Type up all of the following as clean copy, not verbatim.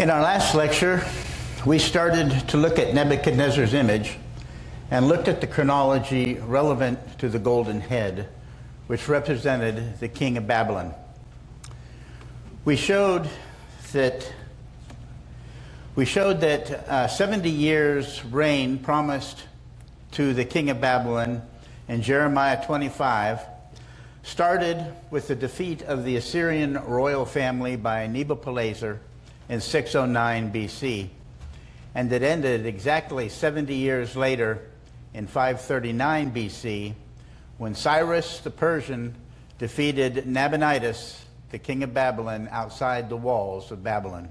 In our last lecture, we started to look at Nebuchadnezzar's image and looked at the chronology relevant to the golden head, which represented the king of Babylon. We showed that 70 years reign promised to the king of Babylon in Jeremiah 25 started with the defeat of the Assyrian royal family by Nebuchadnezzar in 609 BC, and it ended exactly 70 years later in 539 BC when Cyrus the Persian defeated Nabonidus, the king of Babylon, outside the walls of Babylon.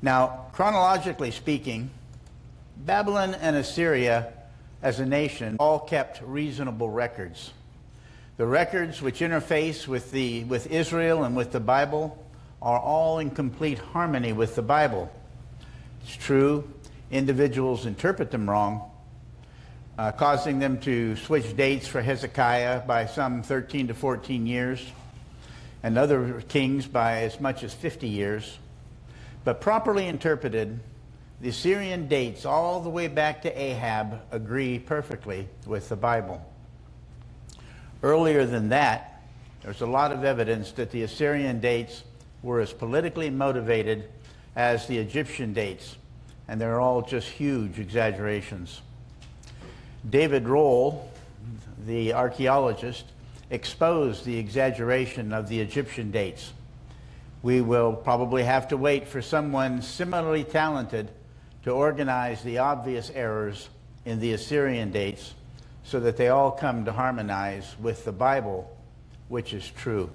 Now, chronologically speaking, Babylon and Assyria as a nation all kept reasonable records. The records which interface with Israel and with the Bible are all in complete harmony with the Bible. It's true, individuals interpret them wrong, causing them to switch dates for Hezekiah by some 13 to 14 years, and other kings by as much as 50 years. But properly interpreted, the Assyrian dates all the way back to Ahab agree perfectly with the Bible. Earlier than that, there's a lot of evidence that the Assyrian dates were as politically motivated as the Egyptian dates, and they're all just huge exaggerations. David Rohl, the archaeologist, exposed the exaggeration of the Egyptian dates. We will probably have to wait for someone similarly talented to organize the obvious errors in the Assyrian dates so that they all come to harmonize with the Bible, which is true.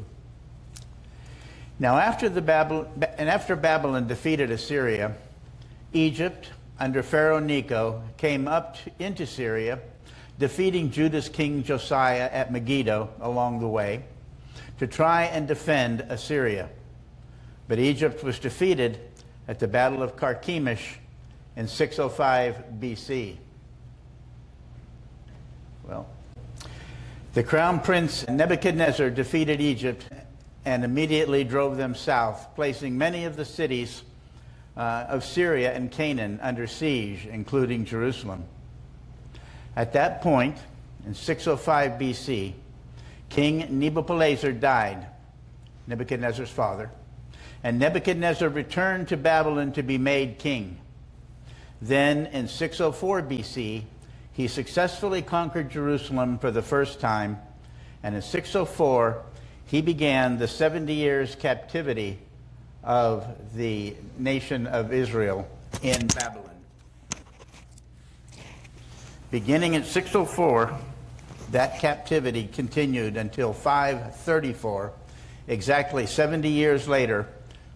Now, after Babylon defeated Assyria, Egypt, under Pharaoh Necho, came up into Syria, defeating Judah's king Josiah at Megiddo along the way to try and defend Assyria. But Egypt was defeated at the Battle of Carchemish in 605 BC. Well, the crown prince Nebuchadnezzar defeated Egypt and immediately drove them south, placing many of the cities of Syria and Canaan under siege, including Jerusalem. At that point, in 605 BC, King Nebuchadnezzar died, Nebuchadnezzar's father, and Nebuchadnezzar returned to Babylon to be made king. Then, in 604 BC, he successfully conquered Jerusalem for the first time, and in 604, he began the 70 years captivity of the nation of Israel in Babylon. Beginning at 604, that captivity continued until 534, exactly 70 years later,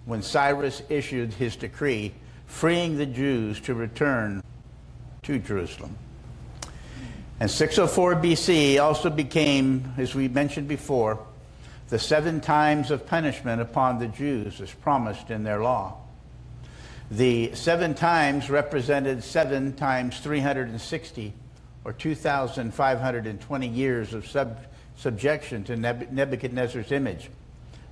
when Cyrus issued his decree freeing the Jews to return to Jerusalem. And 604 BC also became, as we mentioned before, the 7 times of punishment upon the Jews as promised in their law. The 7 times represented 7 times 360, or 2,520 years of subjection to Nebuchadnezzar's image,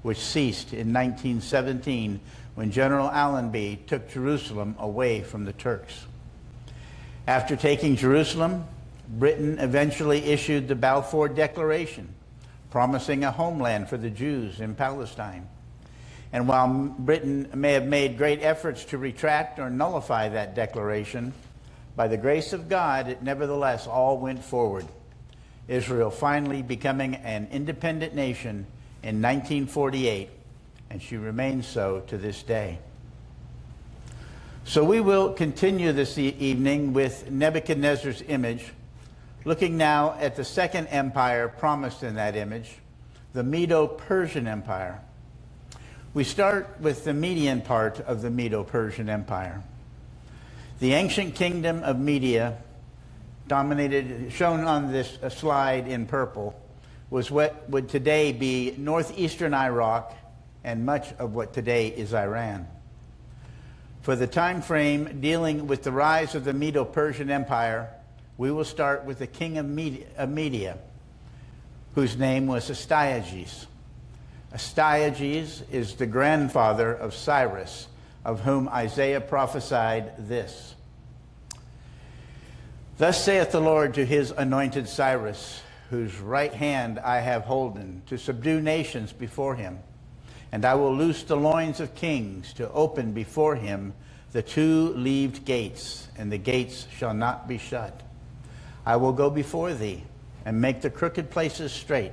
which ceased in 1917 when General Allenby took Jerusalem away from the Turks. After taking Jerusalem, Britain eventually issued the Balfour Declaration, promising a homeland for the Jews in Palestine. And while Britain may have made great efforts to retract or nullify that declaration, by the grace of God, it nevertheless all went forward, Israel finally becoming an independent nation in 1948, and she remains so to this day. So we will continue this evening with Nebuchadnezzar's image, looking now at the second empire promised in that image, the Medo-Persian Empire. We start with the Median part of the Medo-Persian Empire. The ancient kingdom of Media, shown on this slide in purple, was what would today be northeastern Iraq and much of what today is Iran. For the time frame dealing with the rise of the Medo-Persian Empire, we will start with the king of Media, whose name was Astyages. Astyages is the grandfather of Cyrus, of whom Isaiah prophesied this. Thus saith the Lord to his anointed Cyrus, whose right hand I have holden, to subdue nations before him. And I will loose the loins of kings, to open before him the two-leaved gates, and the gates shall not be shut. I will go before thee, and make the crooked places straight.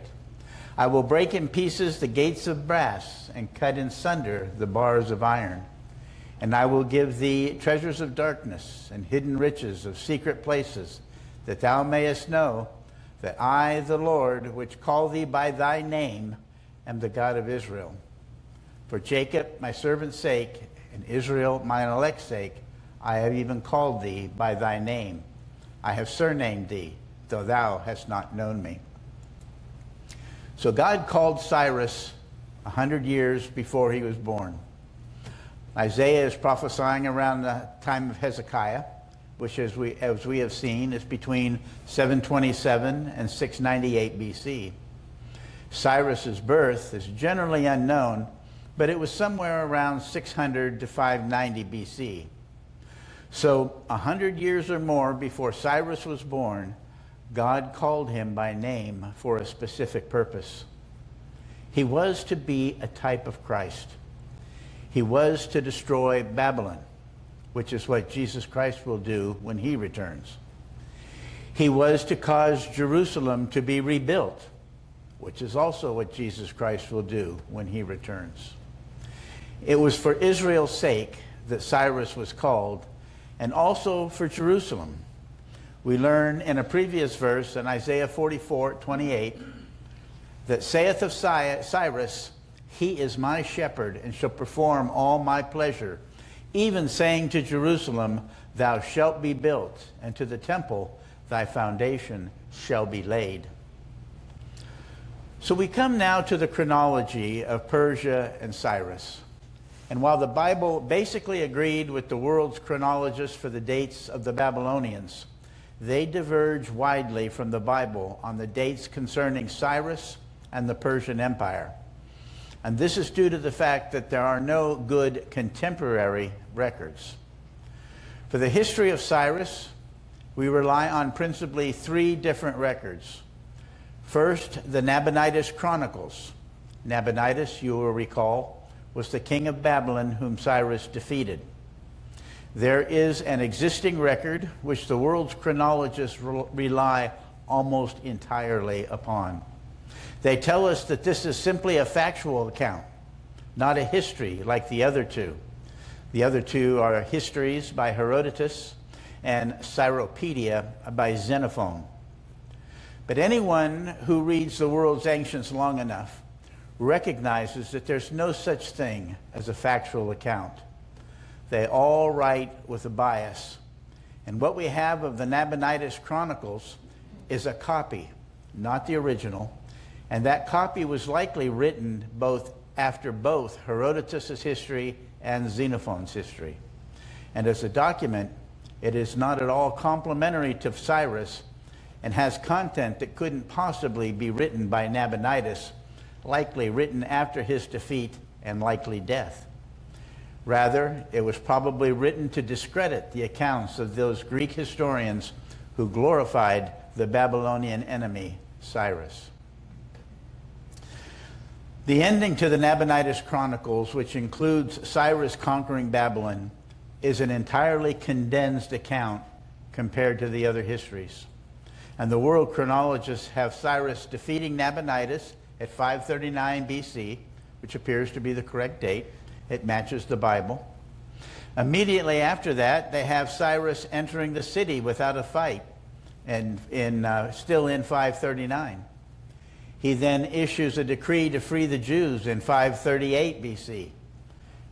I will break in pieces the gates of brass, and cut in sunder the bars of iron. And I will give thee treasures of darkness, and hidden riches of secret places, that thou mayest know that I, the Lord, which call thee by thy name, am the God of Israel. For Jacob my servant's sake, and Israel mine elect's sake, I have even called thee by thy name. I have surnamed thee, though thou hast not known me. So God called Cyrus 100 years before he was born. Isaiah is prophesying around the time of Hezekiah, which as we have seen is between 727 and 698 BC. Cyrus's birth is generally unknown, but it was somewhere around 600 to 590 BC. So 100 years or more before Cyrus was born, God called him by name for a specific purpose. He was to be a type of Christ. He was to destroy Babylon, which is what Jesus Christ will do when he returns. He was to cause Jerusalem to be rebuilt, which is also what Jesus Christ will do when he returns. It was for Israel's sake that Cyrus was called, and also for Jerusalem. We learn in a previous verse in Isaiah 44:28 that saith of Cyrus, he is my shepherd, and shall perform all my pleasure, even saying to Jerusalem, thou shalt be built, and to the temple thy foundation shall be laid. So we come now to the chronology of Persia and Cyrus. And while the Bible basically agreed with the world's chronologists for the dates of the Babylonians, they diverge widely from the Bible on the dates concerning Cyrus and the Persian Empire. And this is due to the fact that there are no good contemporary records. For the history of Cyrus, we rely on principally three different records. First, the Nabonidus Chronicles. Nabonidus, you will recall, was the king of Babylon whom Cyrus defeated. There is an existing record which the world's chronologists rely almost entirely upon. They tell us that this is simply a factual account, not a history like the other two. The other two are histories by Herodotus and Cyropedia by Xenophon. But anyone who reads the world's ancients long enough recognizes that there's no such thing as a factual account. They all write with a bias. And what we have of the Nabonidus Chronicles is a copy, not the original. And that copy was likely written after both Herodotus' history and Xenophon's history. And as a document, it is not at all complimentary to Cyrus and has content that couldn't possibly be written by Nabonidus, likely written after his defeat and likely death. Rather, it was probably written to discredit the accounts of those Greek historians who glorified the Babylonian enemy, Cyrus. The ending to the Nabonidus Chronicles, which includes Cyrus conquering Babylon, is an entirely condensed account compared to the other histories. And the world chronologists have Cyrus defeating Nabonidus at 539 BC, which appears to be the correct date. It matches the Bible. Immediately after that, they have Cyrus entering the city without a fight, and still in 539. He then issues a decree to free the Jews in 538 BC.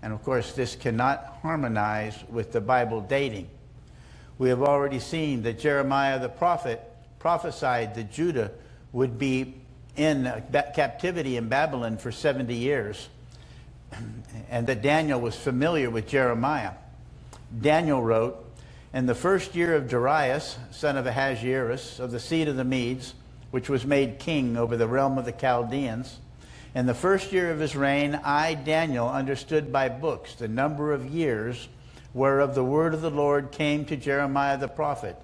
And of course, this cannot harmonize with the Bible dating. We have already seen that Jeremiah the prophet prophesied that Judah would be in captivity in Babylon for 70 years, and that Daniel was familiar with Jeremiah. Daniel wrote, in the first year of Darius, son of Ahasuerus, of the seed of the Medes, which was made king over the realm of the Chaldeans, In the first year of his reign, I, Daniel, understood by books the number of years whereof the word of the Lord came to Jeremiah the prophet,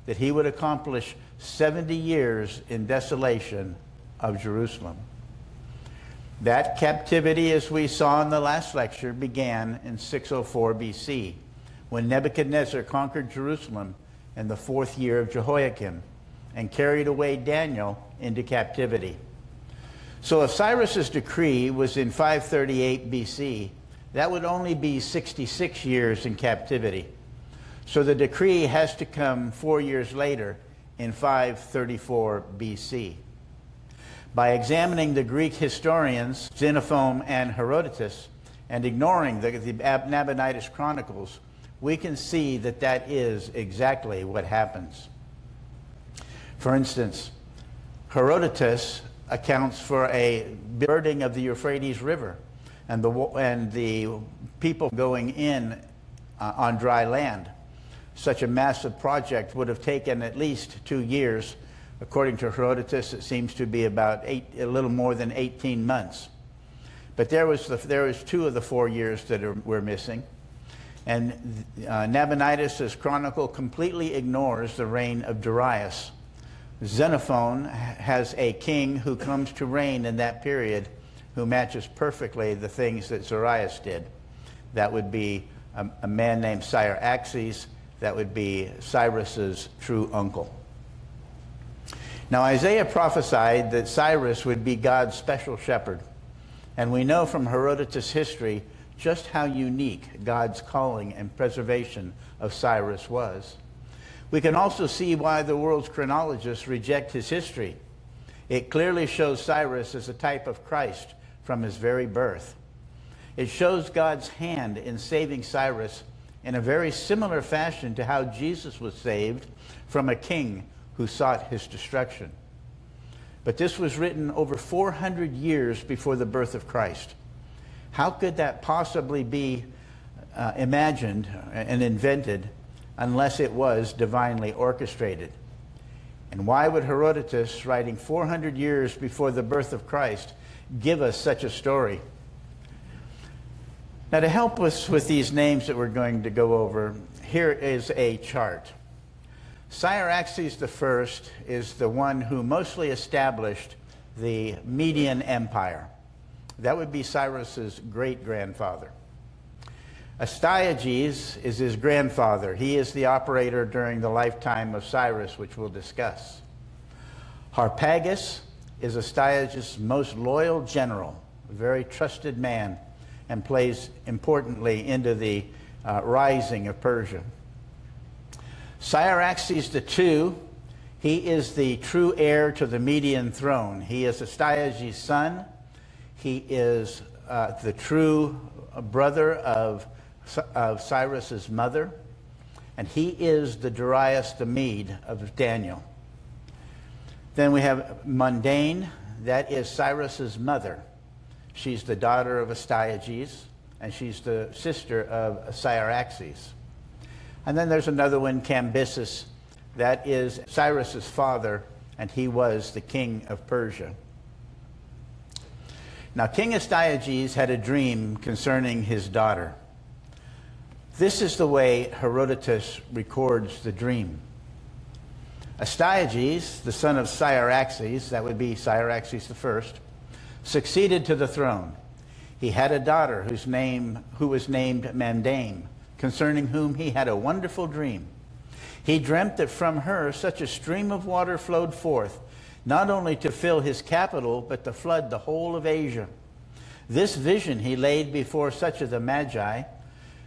that he would accomplish 70 years in desolation of Jerusalem. That captivity, as we saw in the last lecture, began in 604 BC, when Nebuchadnezzar conquered Jerusalem in the 4th year of Jehoiakim and carried away Daniel into captivity. So if Cyrus's decree was in 538 BC, that would only be 66 years in captivity. So the decree has to come 4 years later in 534 BC. By examining the Greek historians Xenophon and Herodotus and ignoring the Nabonidus Chronicles, we can see that that is exactly what happens. For instance, Herodotus accounts for a birding of the Euphrates River and the people going in on dry land. Such a massive project would have taken at least 2 years. According to Herodotus, it seems to be about a little more than 18 months. But there was 2 of the 4 years that were missing. And Nabonidus' chronicle completely ignores the reign of Darius. Xenophon has a king who comes to reign in that period who matches perfectly the things that Darius did. That would be a man named Cyaxares. That would be Cyrus's true uncle. Now Isaiah prophesied that Cyrus would be God's special shepherd. And we know from Herodotus' history just how unique God's calling and preservation of Cyrus was. We can also see why the world's chronologists reject his history. It clearly shows Cyrus as a type of Christ from his very birth. It shows God's hand in saving Cyrus in a very similar fashion to how Jesus was saved from a king who sought his destruction. But this was written over 400 years before the birth of Christ. How could that possibly be imagined and invented unless it was divinely orchestrated? And why would Herodotus, writing 400 years before the birth of Christ, give us such a story? Now, to help us with these names that we're going to go over, here is a chart. Cyaxares I is the one who mostly established the Median Empire. That would be Cyrus's great-grandfather. Astyages is his grandfather. He is the operator during the lifetime of Cyrus, which we'll discuss. Harpagus is Astyages' most loyal general, a very trusted man, and plays importantly into the rising of Persia. Cyaxares II, he is the true heir to the Median throne. He is Astyages' son. He is the true brother of Cyrus's mother, and he is the Darius the Mede of Daniel. Then we have Mundane, that is Cyrus's mother. She's the daughter of Astyages, and she's the sister of Cyaxares. And then there's another one, Cambyses, that is Cyrus's father, and he was the king of Persia. Now, King Astyages had a dream concerning his daughter. This is the way Herodotus records the dream. Astyages, the son of Cyaxares, that would be Cyaxares I, succeeded to the throne. He had a daughter who was named Mandane, concerning whom he had a wonderful dream. He dreamt that from her such a stream of water flowed forth, not only to fill his capital, but to flood the whole of Asia. This vision he laid before such of the Magi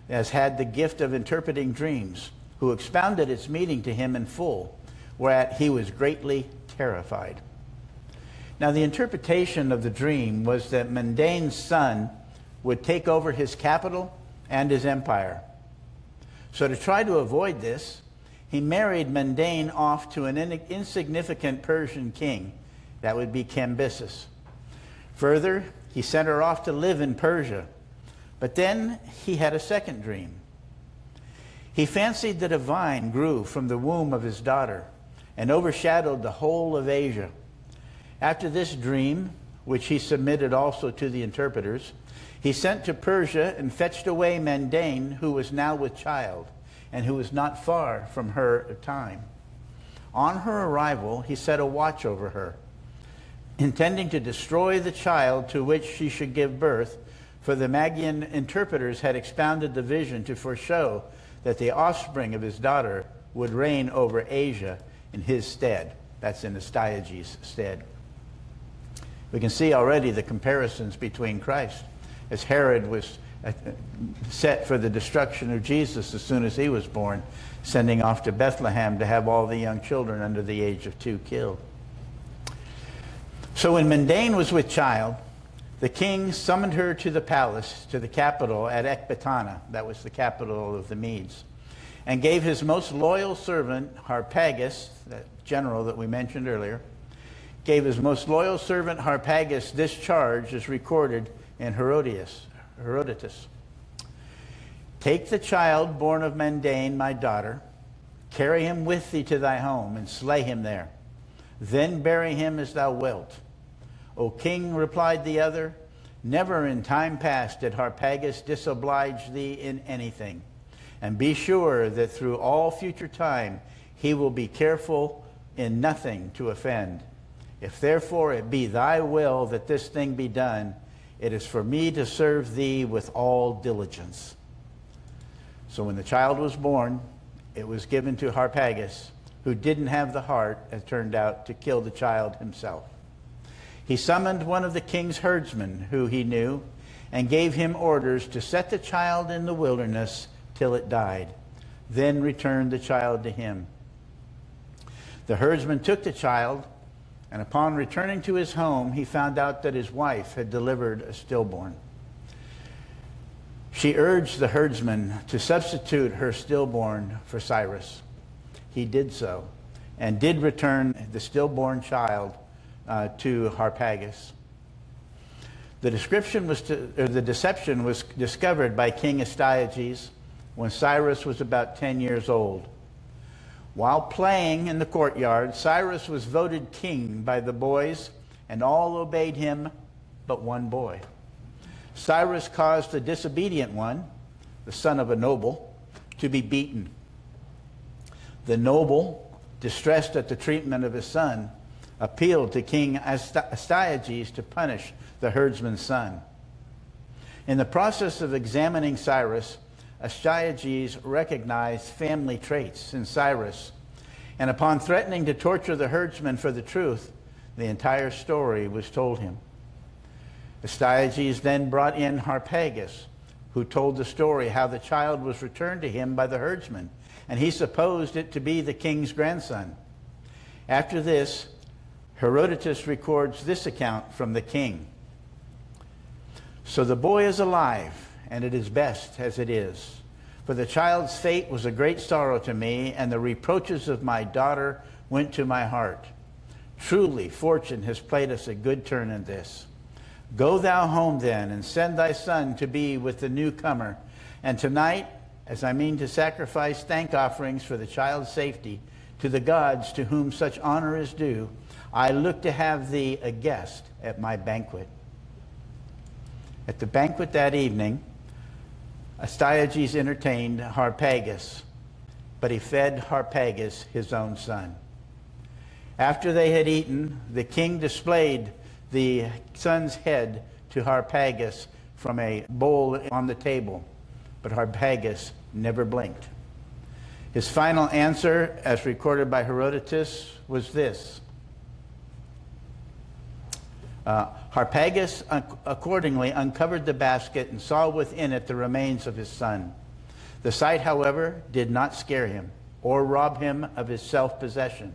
as had the gift of interpreting dreams, who expounded its meaning to him in full, whereat he was greatly terrified. Now, the interpretation of the dream was that Mandane's son would take over his capital and his empire. So to try to avoid this, he married Mandane off to an insignificant Persian king. That would be Cambyses. Further, he sent her off to live in Persia. But then he had a second dream. He fancied that a vine grew from the womb of his daughter and overshadowed the whole of Asia. After this dream, which he submitted also to the interpreters, he sent to Persia and fetched away Mandane, who was now with child, and who was not far from her time. On her arrival, he set a watch over her, intending to destroy the child to which she should give birth, for the Magian interpreters had expounded the vision to foreshow that the offspring of his daughter would reign over Asia in his stead. That's in Astyages' stead. We can see already the comparisons between Christ, as Herod was set for the destruction of Jesus as soon as he was born, sending off to Bethlehem to have all the young children under the age of 2 killed. So when Mandane was with child, the king summoned her to the palace, to the capital at Ecbatana, that was the capital of the Medes, and gave his most loyal servant Harpagus, that general that we mentioned earlier, gave his most loyal servant Harpagus this charge, as recorded in Herodotus. Take the child born of Mandane, my daughter, carry him with thee to thy home, and slay him there. Then bury him as thou wilt. O king, replied the other, never in time past did Harpagus disoblige thee in anything. And be sure that through all future time he will be careful in nothing to offend. If therefore it be thy will that this thing be done, it is for me to serve thee with all diligence. So when the child was born, it was given to Harpagus, who didn't have the heart, as turned out, to kill the child himself. He summoned one of the king's herdsmen, who he knew, and gave him orders to set the child in the wilderness till it died, then returned the child to him. The herdsman took the child, and upon returning to his home, he found out that his wife had delivered a stillborn. She urged the herdsman to substitute her stillborn for Cyrus. He did so, and did return the stillborn child to Harpagus. The deception was discovered by King Astyages when Cyrus was about 10 years old. While playing in the courtyard, Cyrus was voted king by the boys, and all obeyed him but one boy. Cyrus caused the disobedient one, the son of a noble, to be beaten. The noble, distressed at the treatment of his son, appealed to King Astyages to punish the herdsman's son. In the process of examining Cyrus, Astyages recognized family traits in Cyrus, and upon threatening to torture the herdsman for the truth, the entire story was told him. Astyages then brought in Harpagus, who told the story how the child was returned to him by the herdsman, and he supposed it to be the king's grandson. After this, Herodotus records this account from the king. So the boy is alive, and it is best as it is. For the child's fate was a great sorrow to me, and the reproaches of my daughter went to my heart. Truly, fortune has played us a good turn in this. Go thou home then, and send thy son to be with the newcomer. And tonight, as I mean to sacrifice thank offerings for the child's safety to the gods to whom such honor is due, I look to have thee a guest at my banquet. At the banquet that evening, Astyages entertained Harpagus, but he fed Harpagus his own son. After they had eaten, the king displayed the son's head to Harpagus from a bowl on the table, but Harpagus never blinked. His final answer, as recorded by Herodotus, was this. Harpagus accordingly uncovered the basket and saw within it the remains of his son. The sight, however, did not scare him or rob him of his self-possession.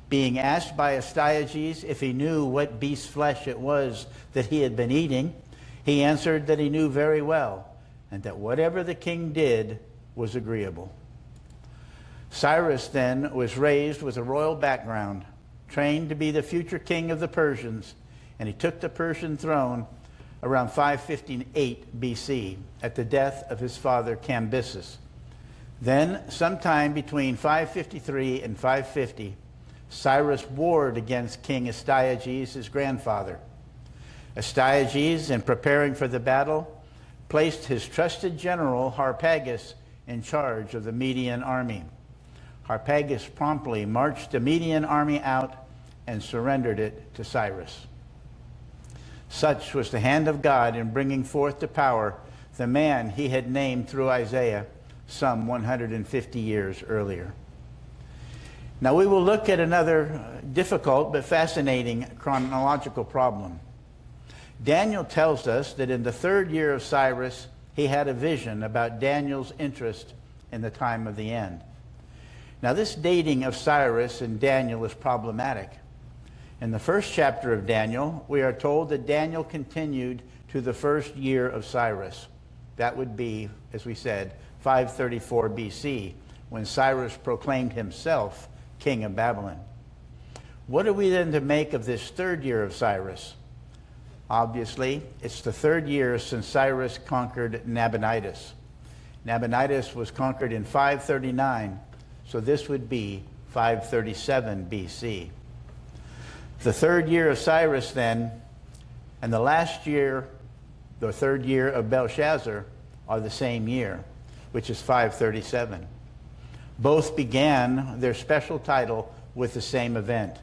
Being asked by Astyages if he knew what beast's flesh it was that he had been eating, he answered that he knew very well, and that whatever the king did was agreeable. Cyrus then was raised with a royal background, trained to be the future king of the Persians, and he took the Persian throne around 558 BC at the death of his father Cambyses. Then, sometime between 553 and 550, Cyrus warred against King Astyages, his grandfather. Astyages, in preparing for the battle, placed his trusted general Harpagus in charge of the Median army. Harpagus promptly marched the Median army out and surrendered it to Cyrus. Such was the hand of God in bringing forth to power the man he had named through Isaiah some 150 years earlier. Now we will look at another difficult but fascinating chronological problem. Daniel tells us that in the 3rd year of Cyrus, he had a vision about Daniel's interest in the time of the end. Now this dating of Cyrus and Daniel is problematic. In the 1st chapter of Daniel, we are told that Daniel continued to the 1st year of Cyrus. That would be, as we said, 534 BC, when Cyrus proclaimed himself king of Babylon. What are we then to make of this 3rd year of Cyrus? Obviously, it's the 3rd year since Cyrus conquered Nabonidus. Nabonidus was conquered in 539, so this would be 537 BC. The 3rd year of Cyrus then, and the last year, the 3rd year of Belshazzar, are the same year, which is 537. Both began their special title with the same event.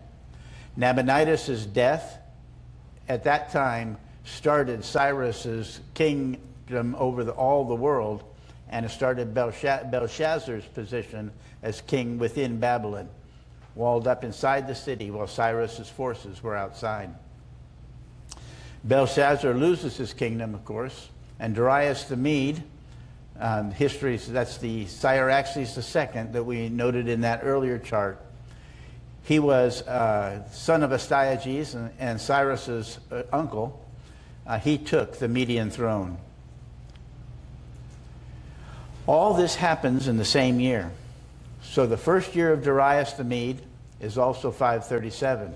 Nabonidus' death at that time started Cyrus's kingdom over all the world, and it started Belshazzar's position as king within Babylon, walled up inside the city while Cyrus's forces were outside. Belshazzar loses his kingdom, of course, and Darius the Mede, history, that's the Cyaxares II that we noted in that earlier chart. He was son of Astyages and Cyrus's uncle. He took the Median throne. All this happens in the same year. So the 1st year of Darius the Mede is also 537.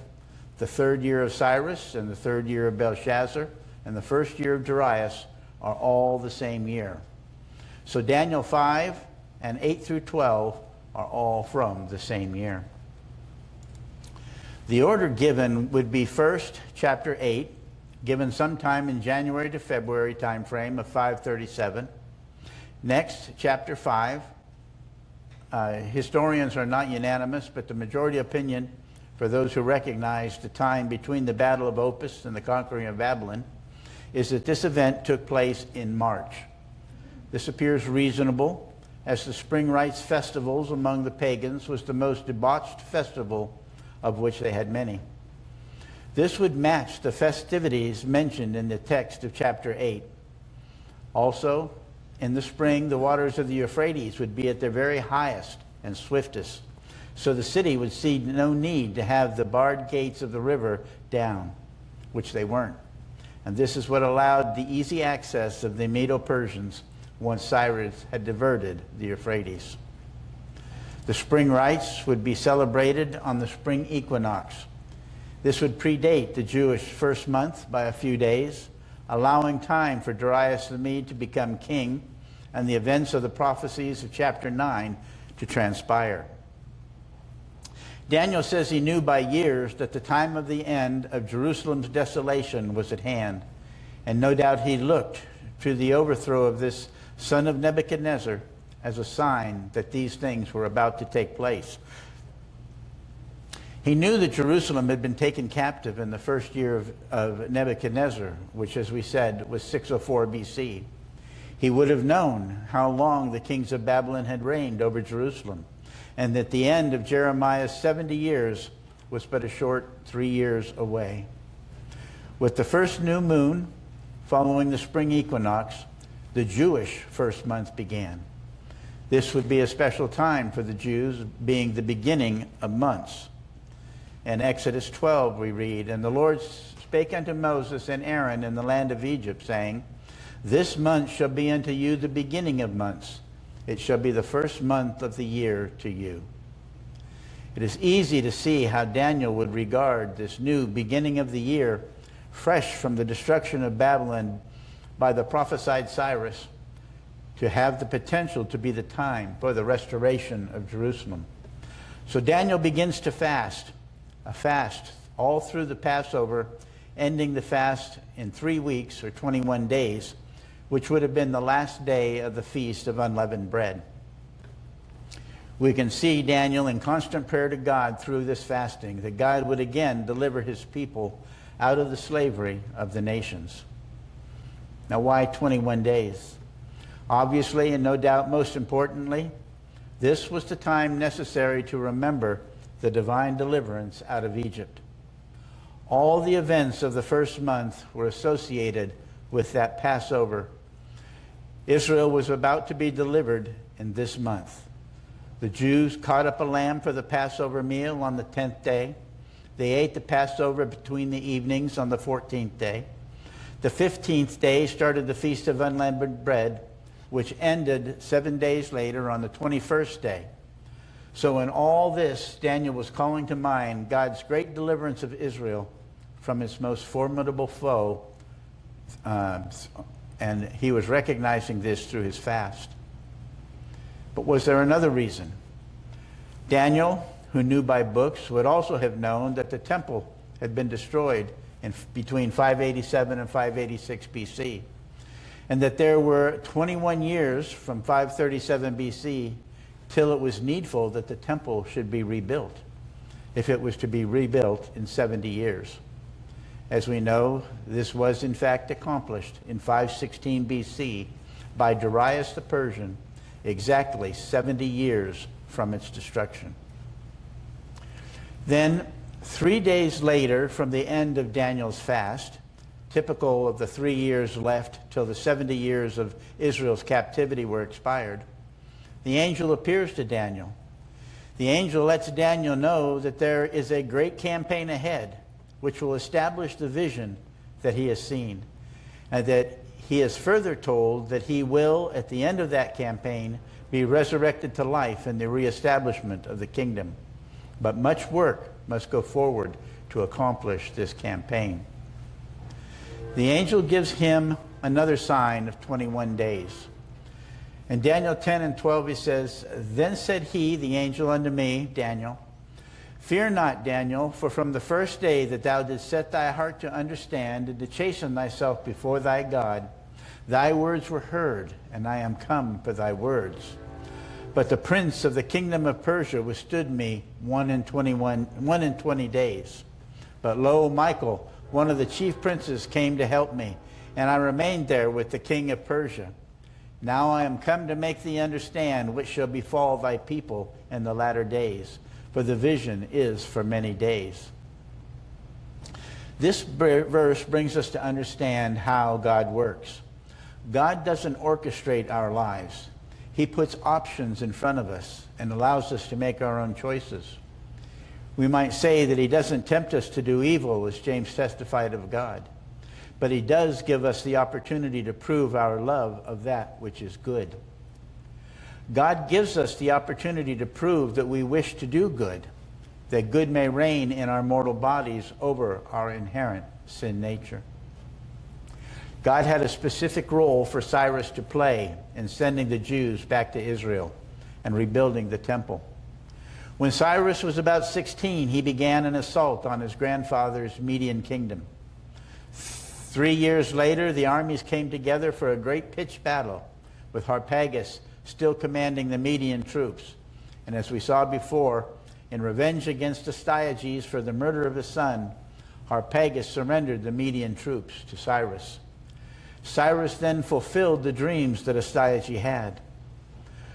The 3rd year of Cyrus and the 3rd year of Belshazzar and the 1st year of Darius are all the same year. So Daniel 5 and 8 through 12 are all from the same year. The order given would be first, chapter 8, given sometime in January to February time frame of 537. Next, chapter 5. Historians are not unanimous, but the majority opinion for those who recognize the time between the Battle of Opis and the conquering of Babylon is that this event took place in March. This appears reasonable, as the spring rites festivals among the pagans was the most debauched festival, of which they had many. This would match the festivities mentioned in the text of chapter 8. Also, in the spring, the waters of the Euphrates would be at their very highest and swiftest, so the city would see no need to have the barred gates of the river down, which they weren't. And this is what allowed the easy access of the Medo-Persians once Cyrus had diverted the Euphrates. The spring rites would be celebrated on the spring equinox. This would predate the Jewish first month by a few days, allowing time for Darius the Mede to become king and the events of the prophecies of chapter 9 to transpire. Daniel says he knew by years that the time of the end of Jerusalem's desolation was at hand, and no doubt he looked to the overthrow of this son of Nebuchadnezzar as a sign that these things were about to take place. He knew that Jerusalem had been taken captive in the 1st year of Nebuchadnezzar, which, as we said, was 604 BC. He would have known how long the kings of Babylon had reigned over Jerusalem, and that the end of Jeremiah's 70 years was but a short 3 years away. With the first new moon following the spring equinox, the Jewish first month began. This would be a special time for the Jews, being the beginning of months. In Exodus 12 we read, "And the Lord spake unto Moses and Aaron in the land of Egypt, saying, This month shall be unto you the beginning of months. It shall be the first month of the year to you." It is easy to see how Daniel would regard this new beginning of the year, fresh from the destruction of Babylon by the prophesied Cyrus, to have the potential to be the time for the restoration of Jerusalem. So Daniel begins to fast, a fast all through the Passover ending the fast in 3 weeks or 21 days, which would have been the last day of the Feast of Unleavened Bread. We can see Daniel in constant prayer to God through this fasting, that God would again deliver his people out of the slavery of the nations. Now, why 21 days? Obviously, and no doubt most importantly, this was the time necessary to remember the divine deliverance out of Egypt. All the events of the first month were associated with that Passover. Israel was about to be delivered in this month. The Jews caught up a lamb for the Passover meal on the 10th day. They ate the Passover between the evenings on the 14th day. The 15th day started the Feast of Unleavened Bread, which ended 7 days later on the 21st day. So in all this, Daniel was calling to mind God's great deliverance of Israel from its most formidable foe, and he was recognizing this through his fast. But was there another reason? Daniel, who knew by books, would also have known that the temple had been destroyed in between 587 and 586 BC, and that there were 21 years from 537 BC till it was needful that the temple should be rebuilt, if it was to be rebuilt in 70 years. As we know, this was in fact accomplished in 516 BC by Darius the Persian, exactly 70 years from its destruction. Then, 3 days later from the end of Daniel's fast, typical of the 3 years left till the 70 years of Israel's captivity were expired, the angel appears to Daniel. The angel lets Daniel know that there is a great campaign ahead, which will establish the vision that he has seen, and that he is further told that he will, at the end of that campaign, be resurrected to life in the reestablishment of the kingdom. But much work must go forward to accomplish this campaign. The angel gives him another sign of 21 days. In Daniel 10 and 12 he says, "Then said he, the angel, unto me, Daniel, Fear not, Daniel, for from the first day that thou didst set thy heart to understand and to chasten thyself before thy God, thy words were heard, and I am come for thy words. But the prince of the kingdom of Persia withstood me 1 and 20 days. But lo, Michael, one of the chief princes, came to help me, and I remained there with the king of Persia. Now I am come to make thee understand what shall befall thy people in the latter days, for the vision is for many days." This verse brings us to understand how God works. God doesn't orchestrate our lives. He puts options in front of us and allows us to make our own choices. We might say that he doesn't tempt us to do evil, as James testified of God. But he does give us the opportunity to prove our love of that which is good. God gives us the opportunity to prove that we wish to do good, that good may reign in our mortal bodies over our inherent sin nature. God had a specific role for Cyrus to play in sending the Jews back to Israel and rebuilding the temple. When Cyrus was about 16, he began an assault on his grandfather's Median kingdom. 3 years later, the armies came together for a great pitched battle, with Harpagus still commanding the Median troops. And as we saw before, in revenge against Astyages for the murder of his son, Harpagus surrendered the Median troops to Cyrus. Cyrus then fulfilled the dreams that Astyages had.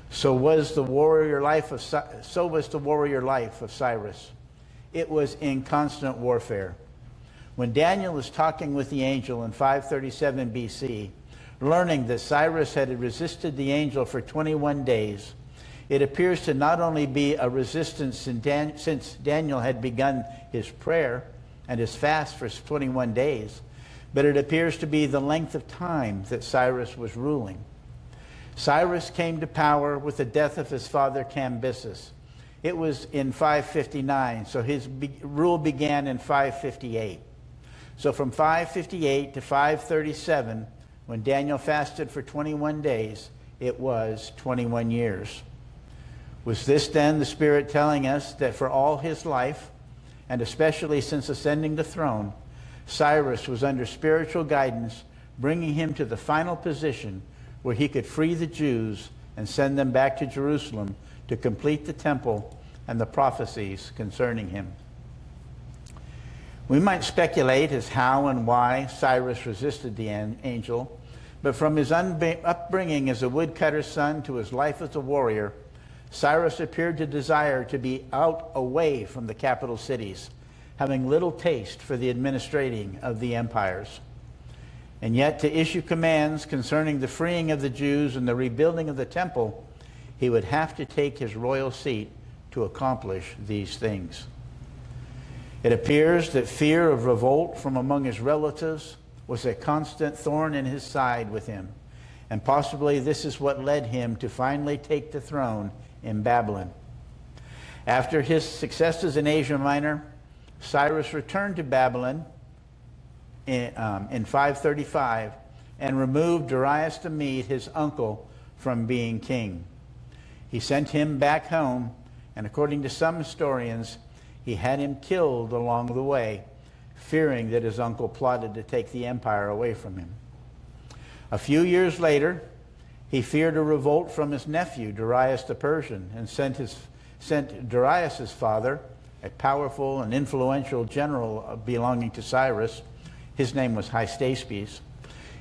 So was the warrior life of Cyrus. It was in constant warfare. When Daniel is talking with the angel in 537 BC, learning that Cyrus had resisted the angel for 21 days, it appears to not only be a resistance since Daniel had begun his prayer and his fast for 21 days, but it appears to be the length of time that Cyrus was ruling. Cyrus came to power with the death of his father Cambyses. It was in 559, so his rule began in 558. So from 558 to 537, when Daniel fasted for 21 days, it was 21 years. Was this then the Spirit telling us that for all his life, and especially since ascending the throne, Cyrus was under spiritual guidance, bringing him to the final position where he could free the Jews and send them back to Jerusalem to complete the temple and the prophecies concerning him. We might speculate as how and why Cyrus resisted the angel, but from his upbringing as a woodcutter's son to his life as a warrior, Cyrus appeared to desire to be away from the capital cities, having little taste for the administrating of the empires. And yet to issue commands concerning the freeing of the Jews and the rebuilding of the temple, he would have to take his royal seat to accomplish these things. It appears that fear of revolt from among his relatives was a constant thorn in his side with him, and possibly this is what led him to finally take the throne in Babylon. After his successes in Asia Minor, Cyrus returned to Babylon in 535 and removed Darius the Mede, his uncle, from being king. He sent him back home, and according to some historians, he had him killed along the way, fearing that his uncle plotted to take the empire away from him. A few years later, he feared a revolt from his nephew, Darius the Persian, and sent Darius's father, a powerful and influential general belonging to Cyrus. His name was Hystaspes.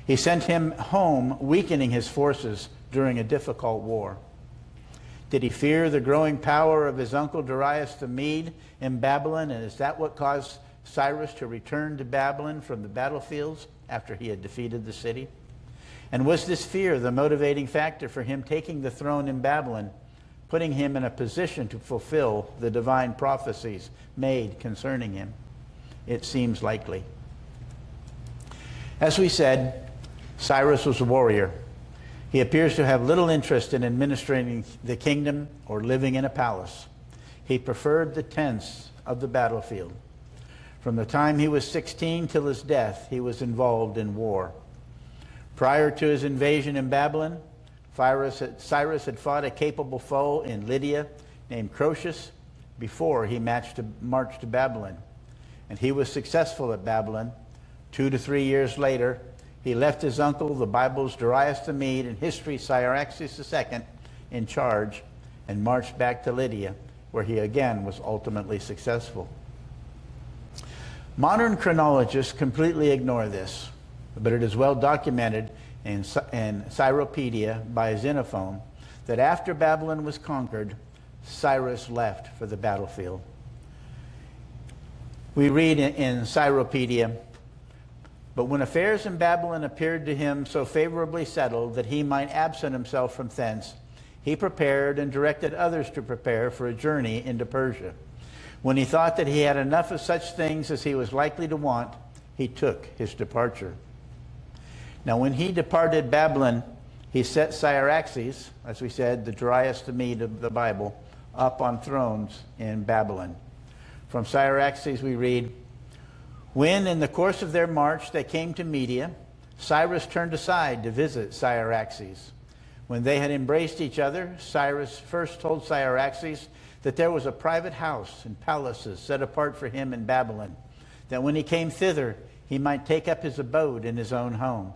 He sent him home, weakening his forces during a difficult war. Did he fear the growing power of his uncle Darius the Mede in Babylon, and is that what caused Cyrus to return to Babylon from the battlefields after he had defeated the city? And was this fear the motivating factor for him taking the throne in Babylon, putting him in a position to fulfill the divine prophecies made concerning him? It seems likely. As we said, Cyrus was a warrior. He appears to have little interest in administrating the kingdom or living in a palace. He preferred the tents of the battlefield. From the time he was 16 till his death, he was involved in war. Prior to his invasion in Babylon, Cyrus had fought a capable foe in Lydia named Croesus before he marched to Babylon. And he was successful at Babylon. 2 to 3 years later, he left his uncle, the Bible's Darius the Mede, and history's Cyaxares II in charge, and marched back to Lydia, where he again was ultimately successful. Modern chronologists completely ignore this, but it is well documented in Cyropedia by Xenophon that after Babylon was conquered, Cyrus left for the battlefield. We read in Cyropedia, "But when affairs in Babylon appeared to him so favorably settled that he might absent himself from thence, he prepared and directed others to prepare for a journey into Persia. When he thought that he had enough of such things as he was likely to want, he took his departure. Now when he departed Babylon, he set Cyaxares, as we said, the Darius the Mede of the Bible, up on thrones in Babylon." From Cyaxares we read, "When in the course of their march they came to Media, Cyrus turned aside to visit Cyaxares. When they had embraced each other, Cyrus first told Cyaxares that there was a private house and palaces set apart for him in Babylon, that when he came thither he might take up his abode in his own home.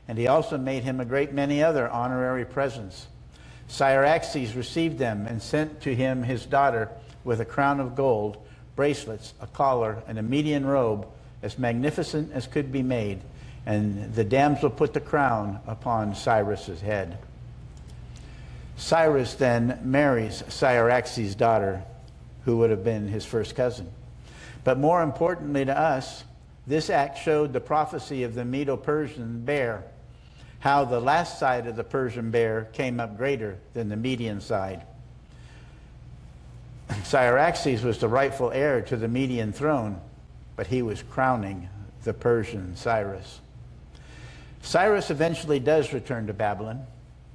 And he also made him a great many other honorary presents. Cyaxares received them and sent to him his daughter with a crown of gold, bracelets, a collar, and a Median robe, as magnificent as could be made. And the damsel put the crown upon Cyrus's head." Cyrus then marries Cyaxares' daughter, who would have been his first cousin. But more importantly to us, this act showed the prophecy of the Medo-Persian bear, how the last side of the Persian bear came up greater than the Median side. Cyaxares was the rightful heir to the Median throne, but he was crowning the Persian Cyrus. Cyrus eventually does return to Babylon,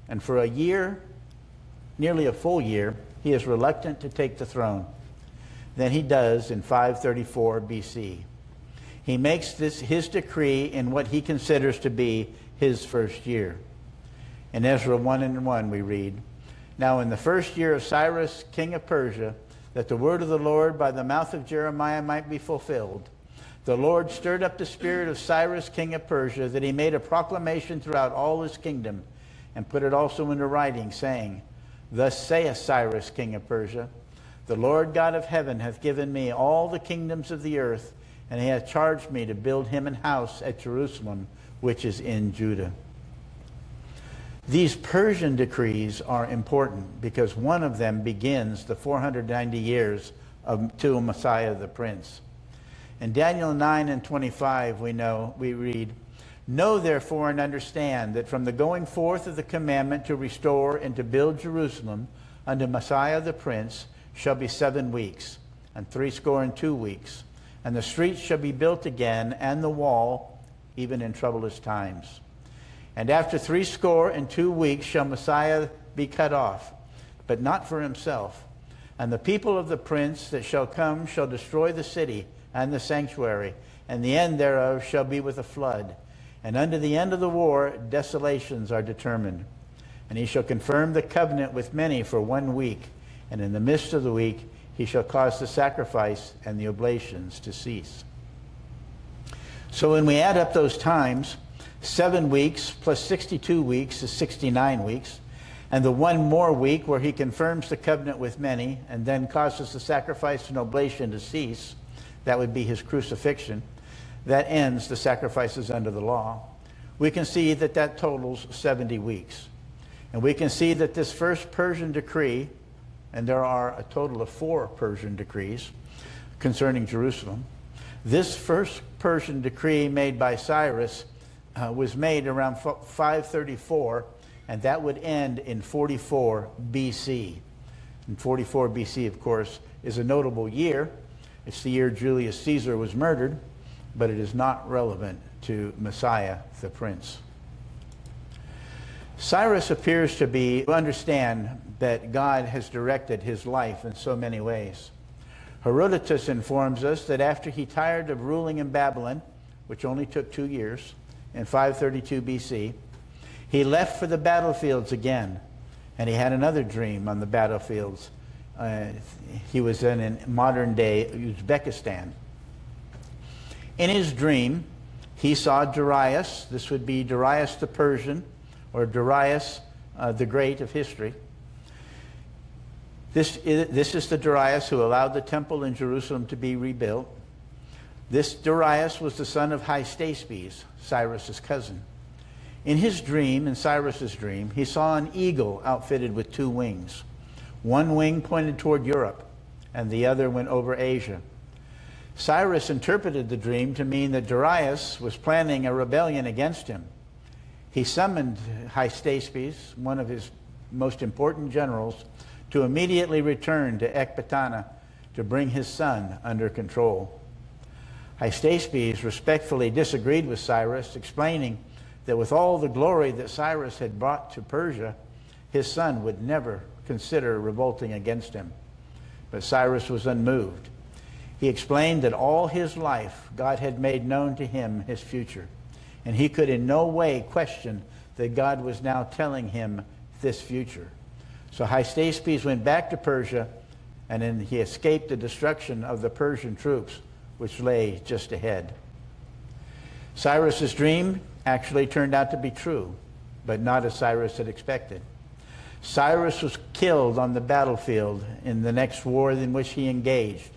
and for a year, nearly a full year, he is reluctant to take the throne. Then he does in 534 BC. He makes this his decree in what he considers to be his first year. In Ezra 1:1 we read, "Now in the first year of Cyrus, king of Persia, that the word of the Lord by the mouth of Jeremiah might be fulfilled, The Lord stirred up the spirit of Cyrus, king of Persia, that he made a proclamation throughout all his kingdom, and put it also into writing, saying, Thus saith Cyrus, king of Persia, the Lord God of heaven hath given me all the kingdoms of the earth, and he hath charged me to build him an house at Jerusalem, which is in Judah. These Persian decrees are important because one of them begins the 490 years to Messiah the Prince. In Daniel 9:25 we read, Know therefore and understand that from the going forth of the commandment to restore and to build Jerusalem unto Messiah the Prince shall be 7 weeks, and 62 weeks. And the streets shall be built again, and the wall, even in troublous times. And after 62 weeks shall Messiah be cut off, but not for himself. And the people of the prince that shall come shall destroy the city and the sanctuary, and the end thereof shall be with a flood. And unto the end of the war desolations are determined. And he shall confirm the covenant with many for 1 week, and in the midst of the week he shall cause the sacrifice and the oblations to cease. So when we add up those times, 7 weeks plus 62 weeks is 69 weeks. And the 1 more week where he confirms the covenant with many and then causes the sacrifice and oblation to cease, that would be his crucifixion, that ends the sacrifices under the law. We can see that that totals 70 weeks. And we can see that this first Persian decree, and there are a total of 4 Persian decrees concerning Jerusalem, this first Persian decree made by Cyrus was made around 534, and that would end in 44 BC. And 44 BC, of course, is a notable year. It's the year Julius Caesar was murdered, but it is not relevant to Messiah the Prince. Cyrus appears to understand that God has directed his life in so many ways. Herodotus informs us that after he tired of ruling in Babylon, which only took 2 years, in 532 BC, he left for the battlefields again, and he had another dream on the battlefields. He was in modern-day Uzbekistan. In his dream, he saw Darius. This would be Darius the Persian, or Darius the Great of history. This is the Darius who allowed the temple in Jerusalem to be rebuilt. This Darius was the son of Hystaspes, Cyrus's cousin. In his dream, in Cyrus's dream, he saw an eagle outfitted with 2 wings. 1 wing pointed toward Europe, and the other went over Asia. Cyrus interpreted the dream to mean that Darius was planning a rebellion against him. He summoned Hystaspes, one of his most important generals, to immediately return to Ecbatana to bring his son under control. Hystaspes respectfully disagreed with Cyrus, explaining that with all the glory that Cyrus had brought to Persia, his son would never consider revolting against him. But Cyrus was unmoved. He explained that all his life God had made known to him his future, and he could in no way question that God was now telling him this future. So Hystaspes went back to Persia, and then he escaped the destruction of the Persian troops, which lay just ahead. Cyrus's dream actually turned out to be true, but not as Cyrus had expected. Cyrus was killed on the battlefield in the next war in which he engaged,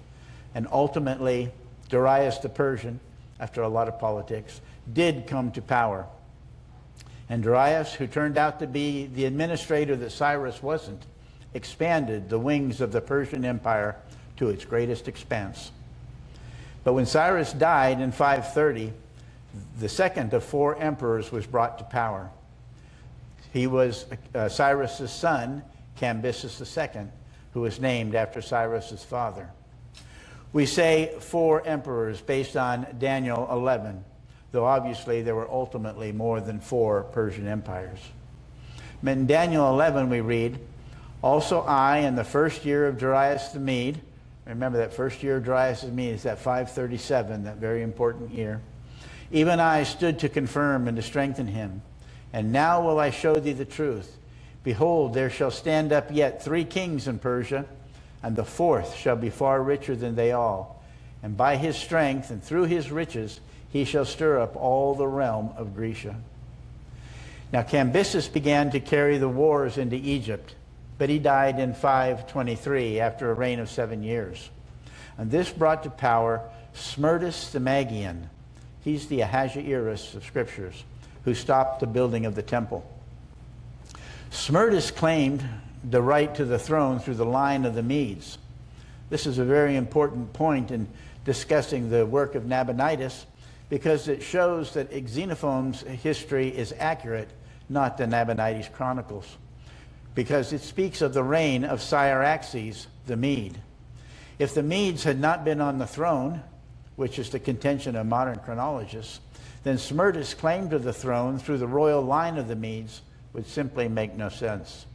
and ultimately Darius the Persian, after a lot of politics, did come to power. And Darius, who turned out to be the administrator that Cyrus wasn't, expanded the wings of the Persian Empire to its greatest expanse. But when Cyrus died in 530, the second of 4 emperors was brought to power. He was Cyrus's son, Cambyses II, who was named after Cyrus's father. We say 4 emperors based on Daniel 11, though obviously there were ultimately more than 4 Persian empires. In Daniel 11 we read, Also I, in the first year of Darius the Mede, remember that first year of Darius the Mede is that 537, that very important year, even I stood to confirm and to strengthen him. And now will I show thee the truth. Behold, there shall stand up yet 3 kings in Persia, and the 4th shall be far richer than they all. and by his strength and through his riches he shall stir up all the realm of Grecia. Now Cambyses began to carry the wars into Egypt, but he died in 523 after a reign of 7 years. And this brought to power Smerdis the Magian. He's the Ahasuerus of scriptures, who stopped the building of the temple. Smerdis claimed the right to the throne through the line of the Medes. This is a very important point in discussing the work of Nabonidus, because it shows that Xenophon's history is accurate, not the Nabonidus Chronicles, because it speaks of the reign of Cyaxares the Mede. If the Medes had not been on the throne, which is the contention of modern chronologists, then Smerdis' claim to the throne through the royal line of the Medes would simply make no sense.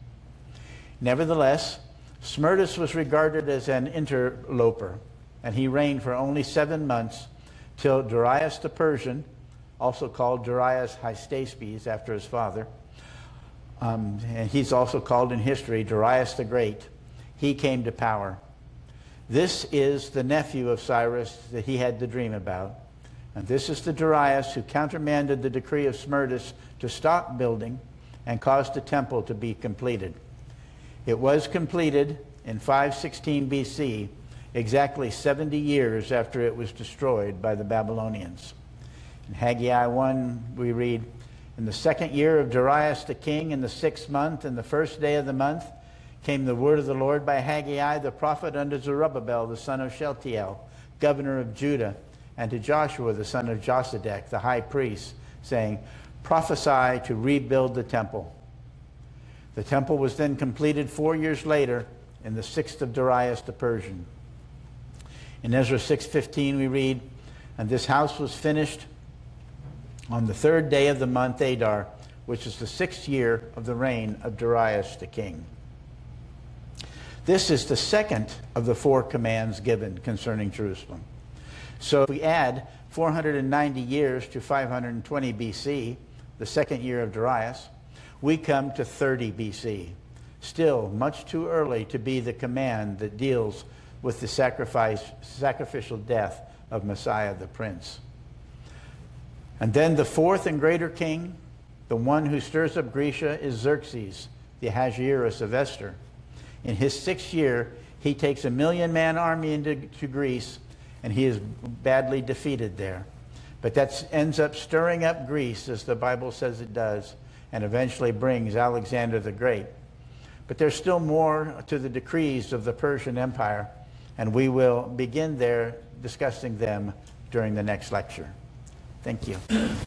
Nevertheless, Smerdis was regarded as an interloper, and he reigned for only 7 months till Darius the Persian, also called Darius Hystaspes after his father, and he's also called in history Darius the Great, he came to power. This is the nephew of Cyrus that he had the dream about. And this is the Darius who countermanded the decree of Smerdis to stop building and caused the temple to be completed. It was completed in 516 BC, exactly 70 years after it was destroyed by the Babylonians. In Haggai 1, we read, "In the 2nd year of Darius the king, in the 6th month, and the 1st day of the month, came the word of the Lord by Haggai the prophet unto Zerubbabel the son of Shealtiel, governor of Judah, and to Joshua the son of Josedek, the high priest, saying, Prophesy to rebuild the temple. The temple was then completed 4 years later, in the 6th of Darius the Persian." In Ezra 6:15 we read, "And this house was finished on the 3rd day of the month Adar, which is the 6th year of the reign of Darius the king." This is the second of the 4 commands given concerning Jerusalem. So if we add 490 years to 520 BC, the 2nd year of Darius, we come to 30 BC. Still much too early to be the command that deals with the sacrificial death of Messiah the Prince. And then the 4th and greater king, the one who stirs up Grecia, is Xerxes, the Ahasuerus of Esther. In his 6th year, he takes a 1,000,000-man army into Greece, and he is badly defeated there. But that ends up stirring up Greece, as the Bible says it does, and eventually brings Alexander the Great. But there's still more to the decrees of the Persian Empire, and we will begin there discussing them during the next lecture. Thank you.